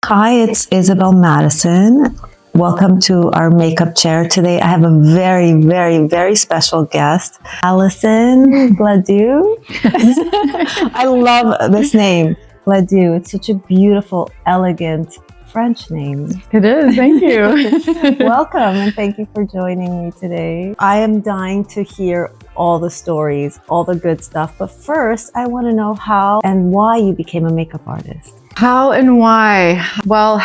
Hi, it's Isabel Madison. Welcome to our makeup chair. Today I have a very, very, very special guest, Alison Gladieux. I love this name, Gladieux. It's such a beautiful, elegant French name. It is, thank you. Welcome and thank you for joining me today. I am dying to hear all the stories, all the good stuff. But first, I want to know how and why you became a makeup artist. How and why? Well,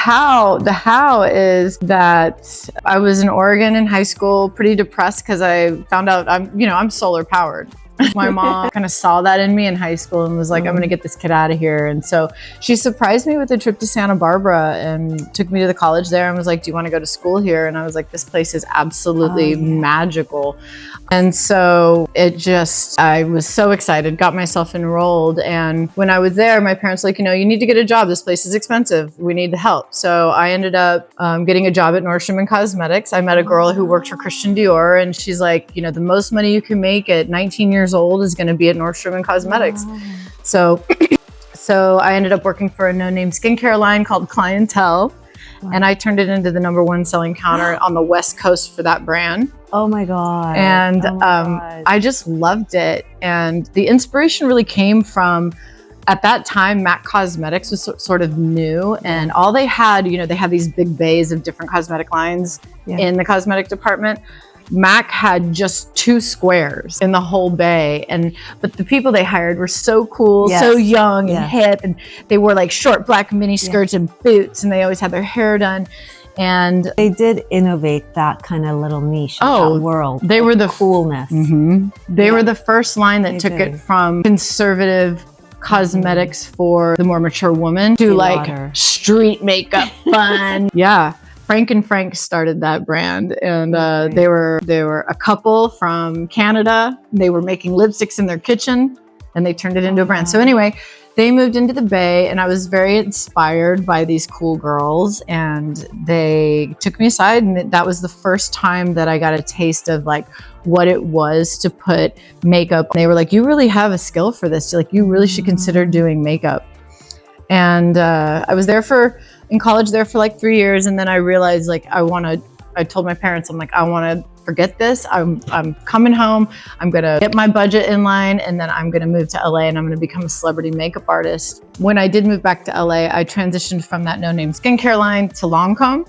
the how is that I was in Oregon in high school, pretty depressed because I found out I'm solar powered. My mom kind of saw that in me in high school and was like, I'm going to get this kid out of here. And so she surprised me with a trip to Santa Barbara and took me to the college there and was like, do you want to go to school here? And I was like, this place is absolutely magical. And so I was so excited, got myself enrolled. And when I was there, my parents were like, you need to get a job. This place is expensive. We need the help. So I ended up getting a job at Nordstrom Cosmetics. I met a girl who worked for Christian Dior and she's like, the most money you can make at 19 years old is going to be at Nordstrom Cosmetics. Wow. So I ended up working for a no-name skincare line called Clientele. Wow. And I turned it into the #1 selling counter on the West Coast for that brand. Oh my God. And I just loved it. And the inspiration really came from, at that time, MAC Cosmetics was sort of new. And all they had, they have these big bays of different cosmetic lines in the cosmetic department. MAC had just 2 squares in the whole bay. But the people they hired were so cool, so young and hip. And they wore like short black mini skirts and boots. And they always had their hair done. And they did innovate that kind of little niche in that world. They were the coolness. They were the first line that took it from conservative cosmetics for the more mature woman to like street makeup fun. Frank and Frank started that brand, and they were a couple from Canada. They were making lipsticks in their kitchen, and they turned it into a brand. So anyway, they moved into the Bay, and I was very inspired by these cool girls, and they took me aside, and that was the first time that I got a taste of like what it was to put makeup. They were like, you really have a skill for this. Like, you really should consider doing makeup. And I was in college there for like 3 years. And then I realized like, I told my parents, I'm like, I want to forget this. I'm coming home. I'm going to get my budget in line. And then I'm going to move to LA and I'm going to become a celebrity makeup artist. When I did move back to LA, I transitioned from that no-name skincare line to Lancome.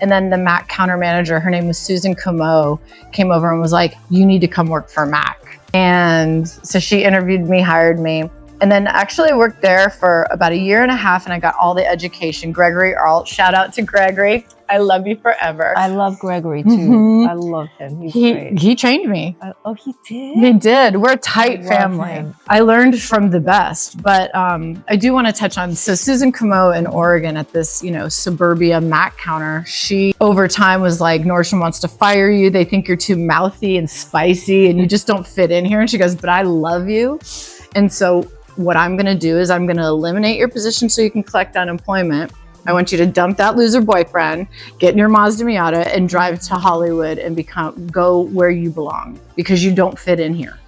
And then the MAC counter manager, her name was Susan Comeau, came over and was like, you need to come work for MAC. And so she interviewed me, hired me. And then actually I worked there for about 1.5 years and I got all the education. Gregory Arlt, shout out to Gregory. I love you forever. I love Gregory too. I love him. He's great. He trained me. Oh, he did? He did. We're a tight family. I learned from the best, but I do want to touch on, so Susan Comeau in Oregon at this, suburbia MAC counter, she over time was like, Nordstrom wants to fire you. They think you're too mouthy and spicy and you just don't fit in here. And she goes, but I love you. And so what I'm going to do is I'm going to eliminate your position so you can collect unemployment. I want you to dump that loser boyfriend, get in your Mazda Miata and drive to Hollywood and go where you belong because you don't fit in here.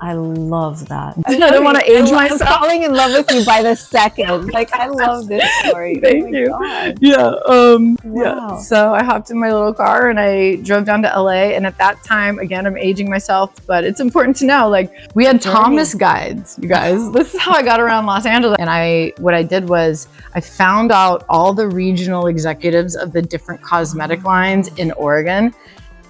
I love that. I don't want to age myself. I'm falling in love with you by the second. Like, I love this story. Thank you. God. Yeah. So I hopped in my little car and I drove down to LA. And at that time, again, I'm aging myself, but it's important to know, like, we had Thomas guides, you guys. This is how I got around Los Angeles. And what I did was I found out all the regional executives of the different cosmetic lines in Oregon.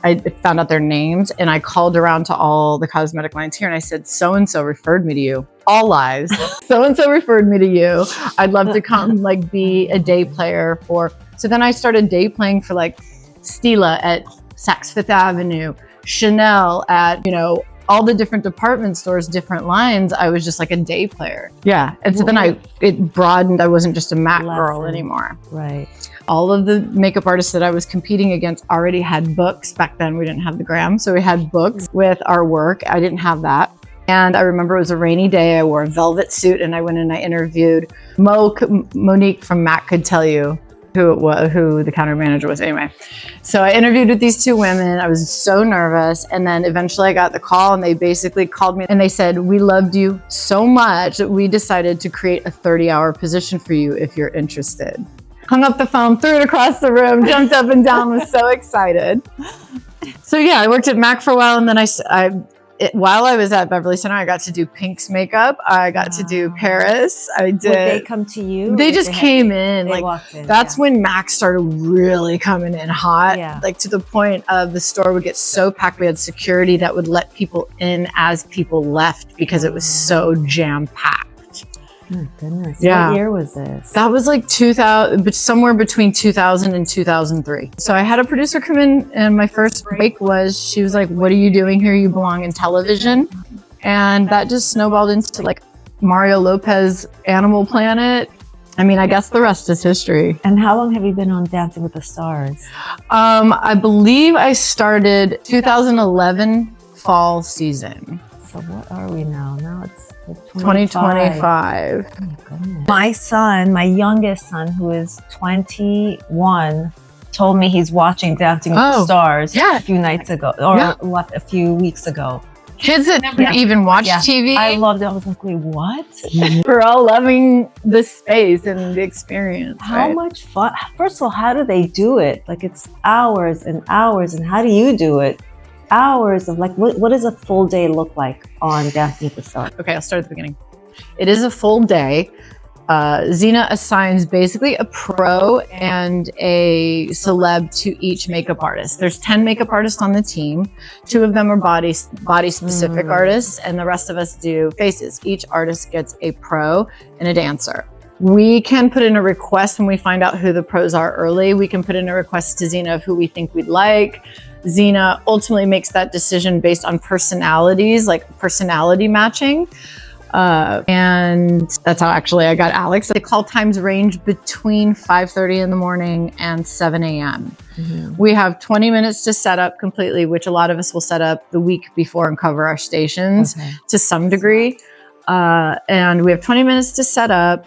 I found out their names and I called around to all the cosmetic lines here and I said, so-and-so referred me to you. All lies. So-and-so referred me to you. I'd love to come like be a day player for. So then I started day playing for like Stila at Saks Fifth Avenue, Chanel at, all the different department stores, different lines. I was just like a day player. Yeah. And so then it broadened. I wasn't just a MAC girl anymore. Right. All of the makeup artists that I was competing against already had books. Back then we didn't have the gram. So we had books with our work. I didn't have that. And I remember it was a rainy day. I wore a velvet suit and I went and I interviewed Monique from MAC could tell you who the counter manager was anyway. So I interviewed with these 2 women. I was so nervous. And then eventually I got the call and they basically called me and they said, we loved you so much that we decided to create a 30-hour position for you if you're interested. hung up the phone, threw it across the room, jumped up and down, was so excited. So yeah, I worked at MAC for a while, and then while I was at Beverly Center, I got to do Pink's makeup. I got to do Paris. I did. Would they come to you? They just came in. They like walked in, that's when MAC started really coming in hot. Yeah. Like to the point of the store would get so packed. We had security that would let people in as people left because it was so jam packed. Oh, goodness. Yeah. What year was this? That was like 2000, but somewhere between 2000 and 2003. So I had a producer come in, and my first break she was like, "What are you doing here? You belong in television." And that just snowballed into like Mario Lopez, Animal Planet. I mean, I guess the rest is history. And how long have you been on Dancing with the Stars? I believe I started 2011 fall season. So what are we now? Now it's 2025. Oh my goodness. My son, my youngest son, who is 21, told me he's watching Dancing with the Stars a few nights ago, or a few weeks ago. Kids that never even watch TV. I loved it. I was like, wait, what? We're all loving the space and the experience. How much fun? First of all, how do they do it? Like, it's hours and hours. And how do you do it? Hours of like, what does a full day look like on Dancing with the Stars? Okay, I'll start at the beginning. It is a full day. Xena assigns basically a pro and a celeb to each makeup artist. There's 10 makeup artists on the team. 2 of them are body specific artists, and the rest of us do faces. Each artist gets a pro and a dancer. We can put in a request when we find out who the pros are early. We can put in a request to Xena of who we think we'd like. Xena ultimately makes that decision based on personalities, like personality matching. And that's how actually I got Alex. The call times range between 5:30 in the morning and 7 a.m. Mm-hmm. We have 20 minutes to set up completely, which a lot of us will set up the week before and cover our stations to some degree. And we have 20 minutes to set up.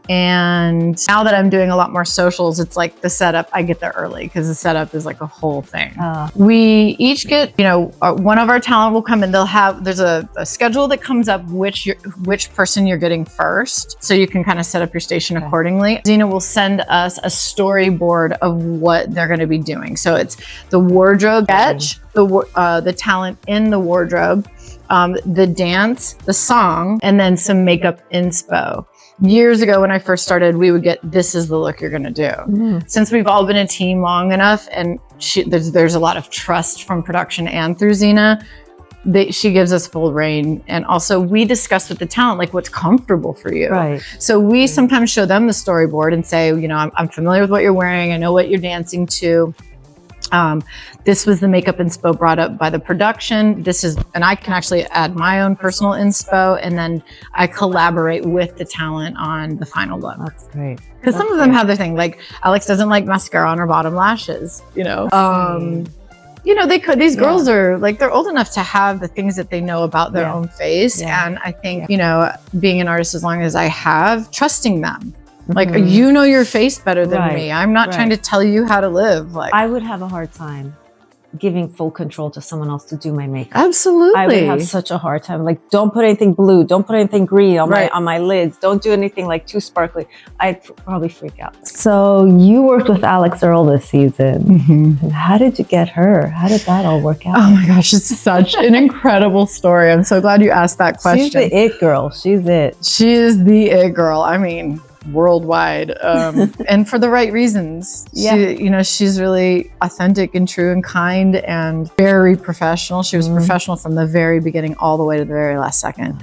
And now that I'm doing a lot more socials, it's like the setup, I get there early because the setup is like a whole thing. We each get, one of our talent will come in. There's a schedule that comes up which person you're getting first. So you can kind of set up your station accordingly. Xena will send us a storyboard of what they're going to be doing. So it's the wardrobe sketch, the talent in the wardrobe, the dance, the song, and then some makeup inspo. Years ago when I first started, we would get, this is the look you're going to do. Mm. Since we've all been a team long enough, and there's a lot of trust from production and through Xena, she gives us full reign. And also we discuss with the talent, like what's comfortable for you. Right. So we sometimes show them the storyboard and say, I'm familiar with what you're wearing. I know what you're dancing to. This was the makeup inspo brought up by the production. And I can actually add my own personal inspo, and then I collaborate with the talent on the final look. That's great. Because some of them have their thing, like Alex doesn't like mascara on her bottom lashes, these girls are like, they're old enough to have the things that they know about their own face. And I think, being an artist as long as I have, trusting them. Like, your face better than me. I'm not trying to tell you how to live. Like, I would have a hard time giving full control to someone else to do my makeup. Absolutely. I would have such a hard time. Like, don't put anything blue. Don't put anything green on my lids. Don't do anything like too sparkly. I'd probably freak out. So you worked with Alex Earle this season. Mm-hmm. How did you get her? How did that all work out? Oh my gosh, it's such an incredible story. I'm so glad you asked that question. She's the it girl. She's it. She is the it girl. I mean, worldwide, and for the right reasons. She's really authentic and true and kind and very professional. She was professional from the very beginning all the way to the very last second.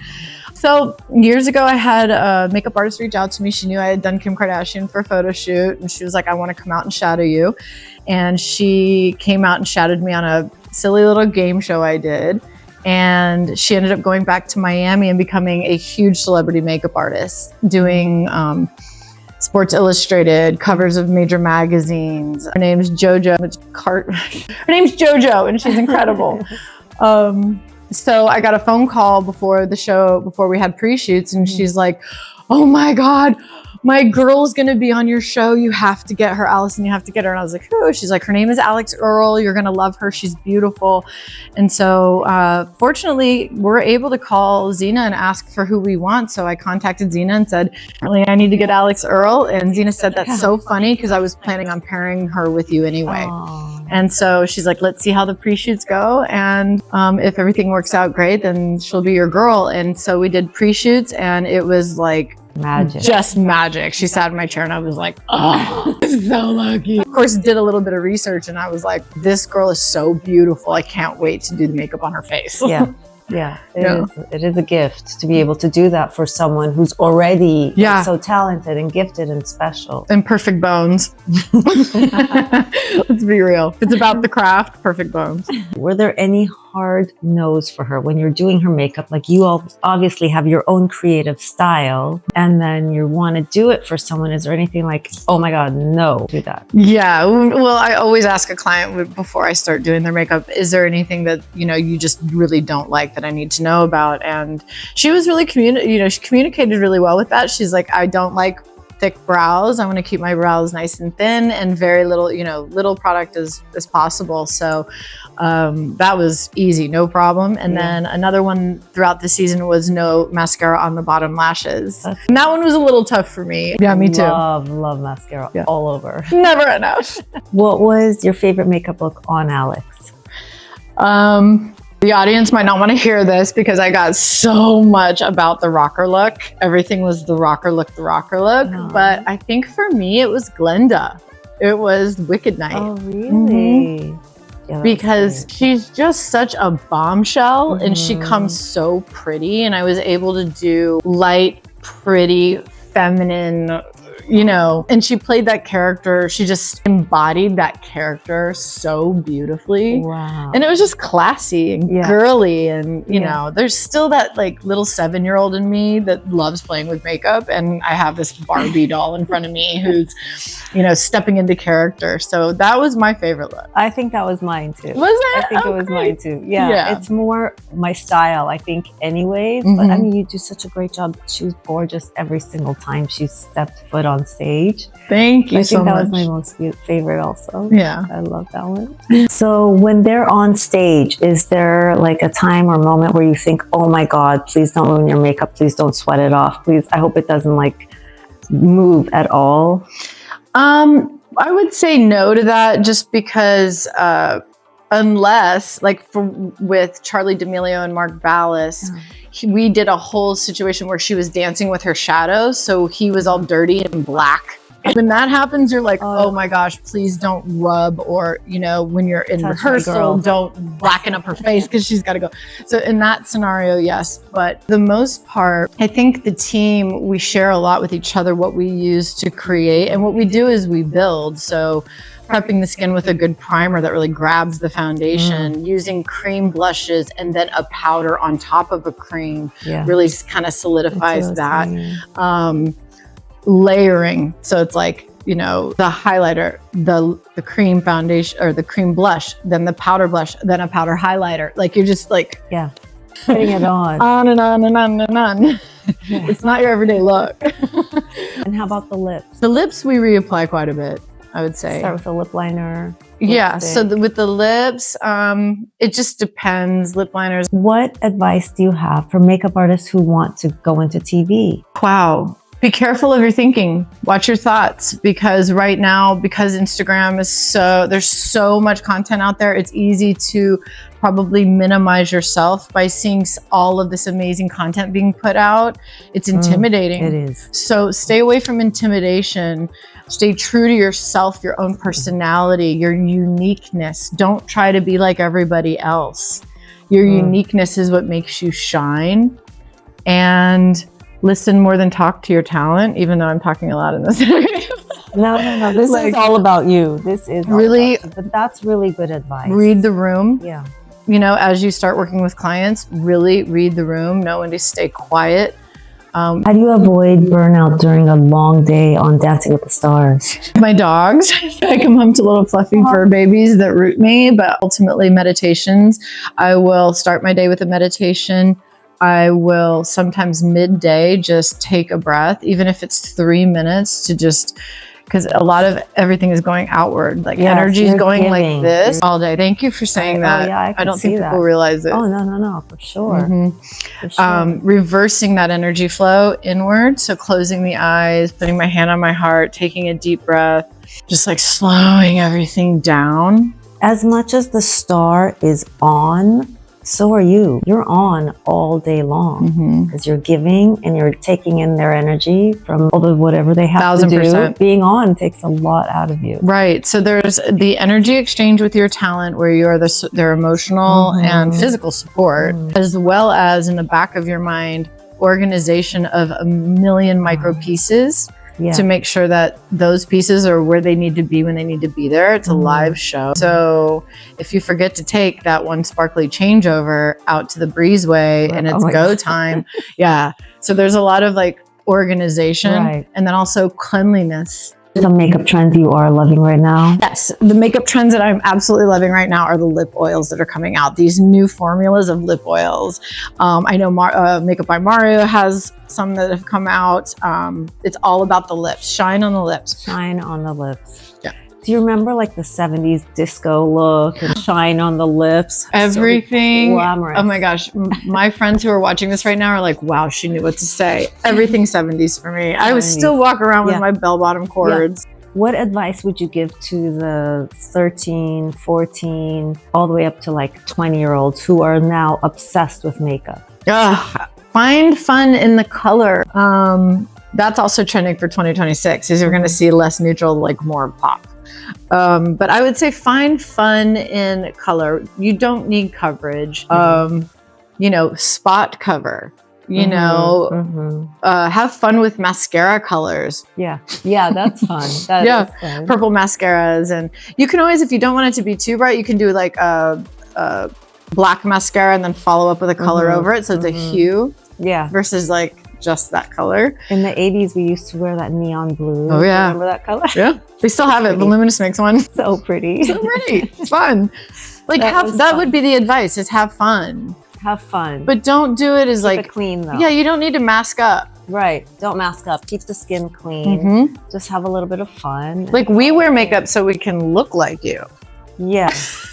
So years ago, I had a makeup artist reach out to me. She knew I had done Kim Kardashian for a photo shoot, and she was like, I want to come out and shadow you. And she came out and shadowed me on a silly little game show I did. And she ended up going back to Miami and becoming a huge celebrity makeup artist, doing Sports Illustrated, covers of major magazines. Her name's JoJo. Her name's JoJo, and she's incredible. So I got a phone call before the show, before we had pre-shoots, and she's like, oh my God, my girl's going to be on your show. You have to get her, Allison, you have to get her. And I was like, who? She's like, her name is Alex Earl. You're going to love her. She's beautiful. And so fortunately, we're able to call Xena and ask for who we want. So I contacted Xena and said, really, I need to get Alex Earl. And Xena said, that's so funny because I was planning on pairing her with you anyway. Aww. And so she's like, let's see how the pre-shoots go. And if everything works out great, then she'll be your girl. And so we did pre-shoots and it was like magic. Just magic. She sat in my chair and I was like, oh, so lucky. Of course, did a little bit of research and I was like, this girl is so beautiful. I can't wait to do the makeup on her face. Yeah. Yeah, it is a gift to be able to do that for someone who's already so talented and gifted and special. And perfect bones. Let's be real. It's about the craft, perfect bones. Were there any hard no's for her when you're doing her makeup? Like you all obviously have your own creative style and then you want to do it for someone. Is there anything like, oh my God, no, do that? Yeah. Well, I always ask a client before I start doing their makeup, is there anything that, you just really don't like that I need to know about? And she was really she communicated really well with that. She's like, I don't like thick brows. I want to keep my brows nice and thin and very little, little product as possible. So that was easy, no problem. And then another one throughout the season was no mascara on the bottom lashes. And that one was a little tough for me. Yeah, me too. Love mascara all over. Never enough. What was your favorite makeup look on Alex? The audience might not want to hear this because I got so much about the rocker look. Everything was the rocker look. But I think for me, it was Glenda. It was Wicked Night. Oh, really? Mm-hmm. Yeah, because she's just such a bombshell and she comes so pretty. And I was able to do light, pretty, feminine, and she played that character. She just embodied that character so beautifully. Wow. And it was just classy and girly. And, there's still that like little 7-year-old in me that loves playing with makeup. And I have this Barbie doll in front of me who's, stepping into character. So that was my favorite look. I think that was mine too. Was it? I think it was mine too. Yeah. It's more my style, I think, anyways. But I mean, you do such a great job. She was gorgeous every single time she stepped foot on stage. Thank you so much. I think that was my most favorite also. Yeah. I love that one. So when they're on stage, is there like a time or moment where you think, oh my God, please don't ruin your makeup. Please don't sweat it off. Please. I hope it doesn't like move at all. I would say no to that just because, unless like with Charlie D'Amelio and Mark Ballas, we did a whole situation where she was dancing with her shadows. So he was all dirty and black. And when that happens, you're like, oh my gosh, please don't rub or, when you're in rehearsal, don't blacken up her face because she's got to go. So in that scenario, yes. But the most part, I think the team, we share a lot with each other what we use to create. And what we do is we build. So prepping the skin with a good primer that really grabs the foundation, using cream blushes and then a powder on top of a cream really kind of solidifies that. Layering. So it's like, the highlighter, the cream foundation or the cream blush, then the powder blush, then a powder highlighter. Like you're just like, putting it on. On and on and on and on. It's not your everyday look. And how about the lips? The lips we reapply quite a bit, I would say. Start with a lip liner. Yeah. So with the lips, it just depends. Lip liners. What advice do you have for makeup artists who want to go into TV? Wow. Be careful of your thinking. Watch your thoughts because right now, because Instagram is there's so much content out there, it's easy to probably minimize yourself by seeing all of this amazing content being put out. It's intimidating. It is. So stay away from intimidation. Stay true to yourself, your own personality, your uniqueness. Don't try to be like everybody else. Your uniqueness is what makes you shine. And listen more than talk to your talent, even though I'm talking a lot in this area. No. This is all about you. This is really, but that's really good advice. Read the room. Yeah. As you start working with clients, really read the room. Know when to stay quiet. How do you avoid burnout during a long day on Dancing with the Stars? My dogs. I come home to little fluffy fur babies that root me, but ultimately meditations. I will start my day with a meditation. I will sometimes midday just take a breath, even if it's 3 minutes, to just, because a lot of everything is going outward. Like energy is going like this all day. Thank you for saying that. I don't think people realize it. Oh, no, for sure. For sure. Reversing that energy flow inward. So closing the eyes, putting my hand on my heart, taking a deep breath, just like slowing everything down. As much as the star is on, so are you. You're on all day long because you're giving and you're taking in their energy from all the whatever they have to do. Being on takes a lot out of you. Right. So there's the energy exchange with your talent, where you are their emotional and physical support, as well as in the back of your mind, organization of a million micro pieces. To make sure that those pieces are where they need to be when they need to be there. It's a live show. So if you forget to take that one sparkly changeover out to the breezeway and it's go time. So there's a lot of like organization and then also cleanliness. Some makeup trends you are loving right now? Yes, the makeup trends that I'm absolutely loving right now are the lip oils that are coming out. These new formulas of lip oils. I know Makeup by Mario has some that have come out. It's all about the lips. Shine on the lips. Shine on the lips. Yeah. Do you remember like the 70s disco look and shine on the lips? Everything. So glamorous. Oh my gosh. My friends who are watching this right now are like, wow, she knew what to say. Everything 70s for me. 70s. I would still walk around with my bell-bottom cords. What advice would you give to the 13, 14, all the way up to like 20-year-olds who are now obsessed with makeup? Find fun in the color. That's also trending for 2026, is you're going to see less neutral, like more pop. But I would say find fun in color. You don't need coverage. You know, spot cover. You know, have fun with mascara colors. Yeah, that's fun. That is fun. Purple mascaras, and you can always, if you don't want it to be too bright, you can do like a black mascara and then follow up with a color over it, so it's a hue. Versus like just that color. In the 80s, we used to wear that neon blue. Oh yeah, remember that color? Yeah, we still have it. Voluminous makes one. So pretty. So pretty. It's fun. Like that would be the advice: is have fun. Have fun. But don't do it as Keep like it clean though. Yeah, you don't need to mask up. Right. Don't mask up. Keep the skin clean. Just have a little bit of fun. Like we wear makeup so we can look like you. Yeah.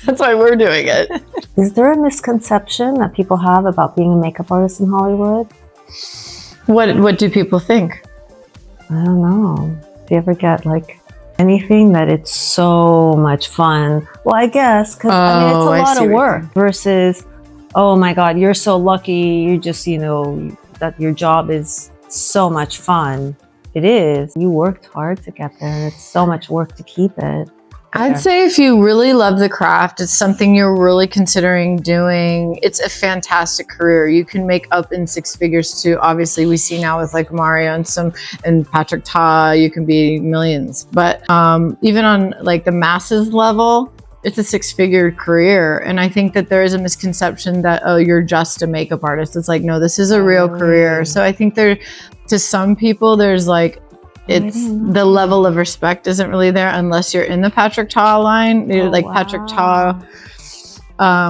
That's why we're doing it. Is there a misconception that people have about being a makeup artist in Hollywood? What do people think? I don't know. Do you ever get like anything that it's so much fun? Well, I guess because I mean, it's a lot of work versus, oh my God, you're so lucky. You just, you know, that your job is so much fun. It is. You worked hard to get there, and it's so much work to keep it. I'd say if you really love the craft, it's something you're really considering doing, it's a fantastic career. You can make up in six figures too. Obviously, we see now with like Mario and Patrick Ta, you can be millions. But even on like the masses level, it's a six-figure career. And I think that there is a misconception that, oh, you're just a makeup artist. It's like, no, this is a real career. So I think to some people, there's like, it's the level of respect isn't really there unless you're in the Patrick Ta line, Patrick Ta.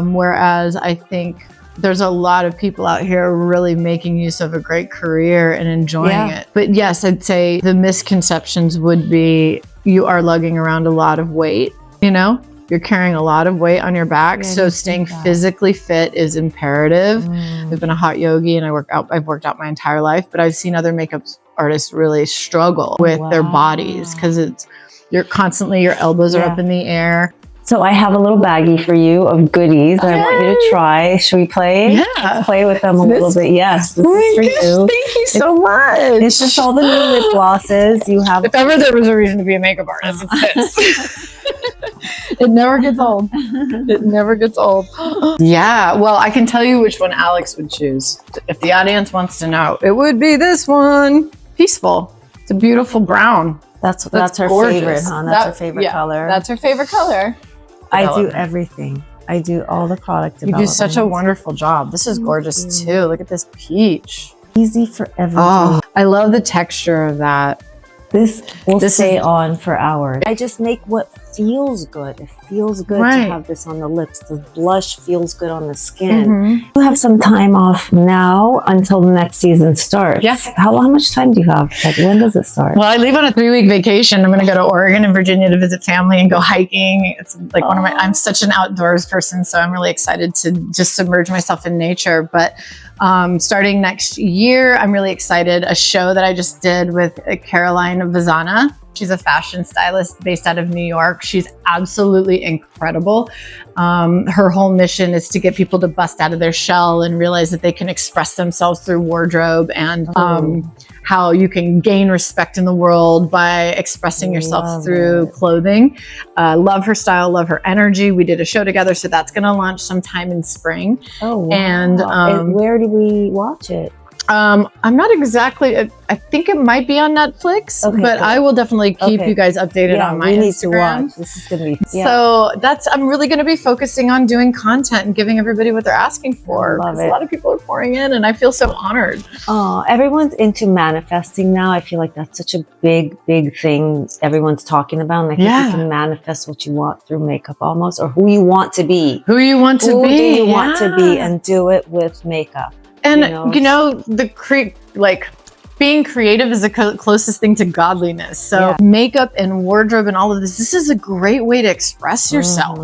Whereas I think there's a lot of people out here really making use of a great career and enjoying it. But yes, I'd say the misconceptions would be you are lugging around a lot of weight, you know? You're carrying a lot of weight on your back, so staying physically fit is imperative. I've been a hot yogi and I've worked out my entire life, but I've seen other makeup artists really struggle with their bodies because you're constantly, your elbows are up in the air. So I have a little baggie for you of goodies that I want you to try. Should we play? Yeah. Let's play with them a little bit. Yes, this is for you. Thank you so much. It's just all the new lip glosses you have. If ever there was a reason to be a makeup artist, it's this. It never gets old. It never gets old. Yeah, well, I can tell you which one Alex would choose. If the audience wants to know, it would be this one. Peaceful. It's a beautiful brown. That's her gorgeous. Favorite, huh? That's her favorite color. That's her favorite color. I do everything. I do all the product development. You do such a wonderful job. This is gorgeous too. Look at this peach. Easy for everyone. Oh, I love the texture of that. This will This stay is- on for hours. I just make what feels good. It feels good Right. to have this on the lips. The blush feels good on the skin. Mhm. You have some time off now until the next season starts. Yeah. How much time do you have? Like, when does it start? Well, I leave on a 3-week vacation. I'm going to go to Oregon and Virginia to visit family and go hiking. It's like I'm such an outdoors person, so I'm really excited to just submerge myself in nature. But starting next year, I'm really excited. A show that I just did with Caroline Vazana. She's a fashion stylist based out of New York. She's absolutely incredible. Her whole mission is to get people to bust out of their shell and realize that they can express themselves through wardrobe, and how you can gain respect in the world by expressing yourself through clothing. Love her style, love her energy. We did a show together, so that's going to launch sometime in spring. Oh, wow. And where do we watch it? I'm not exactly, I think it might be on Netflix, but cool. I will definitely keep you guys updated on my we need Instagram. to watch. This is going to be So I'm really going to be focusing on doing content and giving everybody what they're asking for. Love A lot of people are pouring in, and I feel so honored. Everyone's into manifesting now. I feel like that's such a big thing everyone's talking about. And I think you can manifest what you want through makeup almost, or who you want to be. Who you want to Who be. do you want to be, and do it with makeup. And being creative is the closest thing to godliness. So makeup and wardrobe and all of this is a great way to express yourself,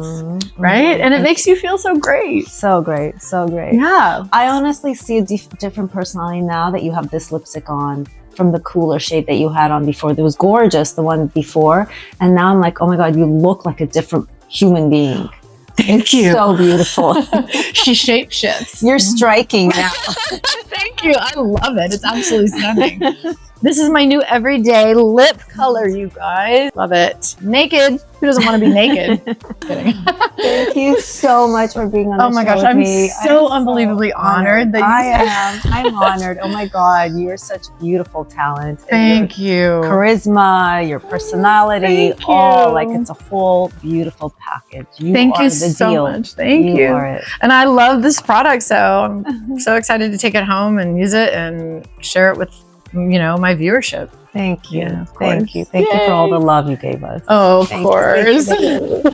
right? And it makes you feel so great. So great. So great. Yeah. I honestly see a different personality now that you have this lipstick on from the cooler shade that you had on before. It was gorgeous, the one before. And now I'm like, oh my God, you look like a different human being. Thank you. So beautiful. She shape shifts. You're striking now. Thank you. I love it. It's absolutely stunning. This is my new everyday lip color, you guys. Love it. Naked. Who doesn't want to be naked? Kidding. Thank you so much for being on the show. Oh my gosh, I'm so unbelievably honored that I'm honored. Oh my God, you're such beautiful talent. Thank you. Charisma, your personality, all like it's a whole beautiful package. Thank you so much. Thank you. Are it. And I love this product, so I'm so excited to take it home and use it and share it with my viewership. Thank you. Yeah, Thank you. Thank you for all the love you gave us. Oh, of Thank course. you.